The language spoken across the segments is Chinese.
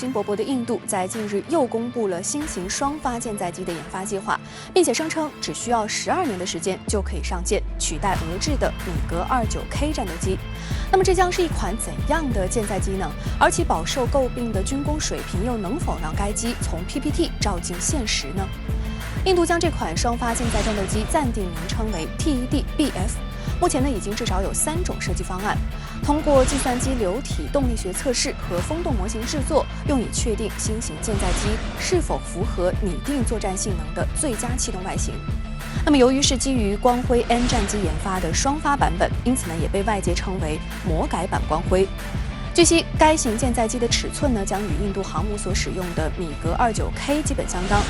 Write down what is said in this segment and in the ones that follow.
兴勃勃的印度在近日又公布了新型双发舰载机的研发计划，并且声称只需要12年的时间就可以上舰，取代俄制的米格29K 战斗机。那么这将是一款怎样的舰载机呢？而其饱受诟病的军工水平又能否让该机从 PPT 照进现实呢？印度将这款双发舰载战斗机暂定名称为 TED-BF。目前已经至少有3种设计方案，通过计算机流体动力学测试和风洞模型制作，用以确定新型舰载机是否符合拟定作战性能的最佳气动外形。那么，由于是基于光辉 N 战机研发的双发版本，因此也被外界称为魔改版光辉。据悉，该型舰载机的尺寸将与印度航母所使用的米格29K 基本相当，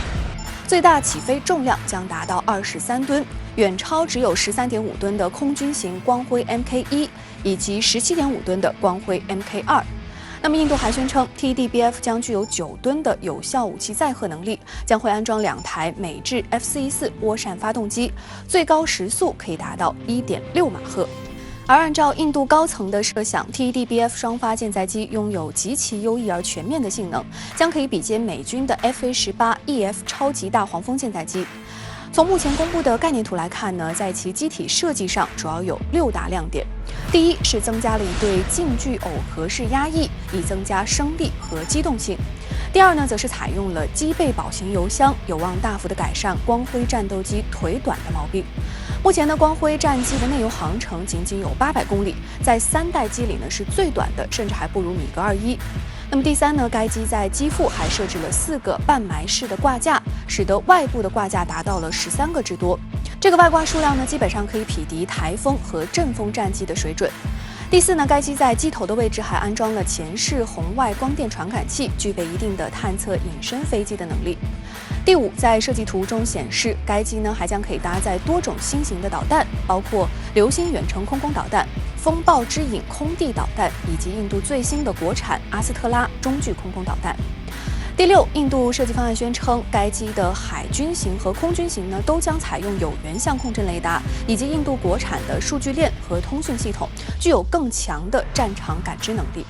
最大起飞重量将达到23吨。远超只有13.5吨的空军型光辉 Mk1 以及17.5吨的光辉 Mk2。那么，印度还宣称 TED-BF 将具有9吨的有效武器载荷能力，将会安装2台美制 F414涡扇发动机，最高时速可以达到1.6马赫。而按照印度高层的设想 ，TED-BF 双发舰载机拥有极其优异而全面的性能，将可以比肩美军的 FA-18EF 超级大黄蜂舰载机。从目前公布的概念图来看在其机体设计上主要有6大亮点。第一是增加了一对近距耦合式压翼，以增加升力和机动性。第二则是采用了机背保型油箱，有望大幅的改善光辉战斗机腿短的毛病。目前光辉战机的内油航程仅有800公里，在3代机里是最短的，甚至还不如米格21。那么第三该机在机腹还设置了4个半埋式的挂架，使得外部的挂架达到了13个之多。这个外挂数量基本上可以匹敌台风和阵风战机的水准。第四该机在机头的位置还安装了前视红外光电传感器，具备一定的探测隐身飞机的能力。第五，在设计图中显示，该机还将可以搭载多种新型的导弹，包括流星远程空攻导弹、风暴之影空地导弹以及印度最新的国产阿斯特拉中距空攻导弹。第六，印度设计方案宣称，该机的海军型和空军型都将采用有源相控阵雷达，以及印度国产的数据链和通讯系统，具有更强的战场感知能力。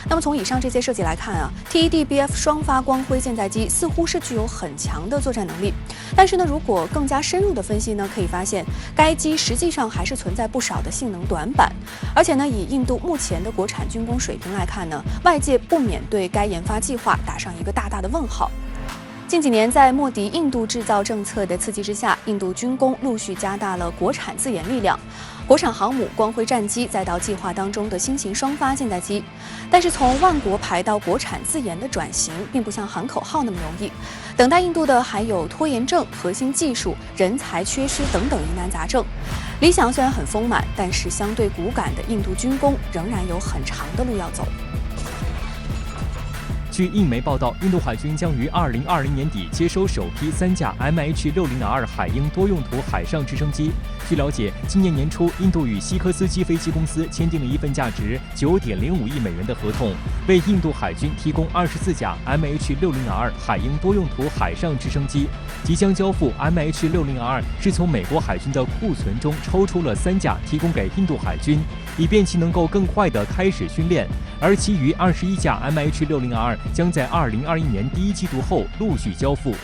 那么从以上这些设计来看TED-BF 双发光辉舰载机似乎是具有很强的作战能力，但是如果更加深入的分析可以发现该机实际上还是存在不少的性能短板，而且以印度目前的国产军工水平来看外界不免对该研发计划打上一个大大的问号。近几年，在莫迪印度制造政策的刺激之下，印度军工陆续加大了国产自研力量，国产航母、光辉战机，再到计划当中的新型双发舰载机。但是从万国牌到国产自研的转型，并不像喊口号那么容易。等待印度的还有拖延症、核心技术、人才缺失等等疑难杂症。理想虽然很丰满，但是相对骨感的印度军工仍然有很长的路要走。据印媒报道，印度海军将于2020年底接收首批3架 MH-60R 海鹰多用途海上直升机。据了解，今年年初，印度与西科斯基飞机公司签订了一份价值9.05亿美元的合同，为印度海军提供24架 MH-60R 海鹰多用途海上直升机。即将交付 MH-60R 是从美国海军的库存中抽出了3架，提供给印度海军，以便其能够更快地开始训练。而其余21架 MH-60R 将在2021年第1季度后陆续交付。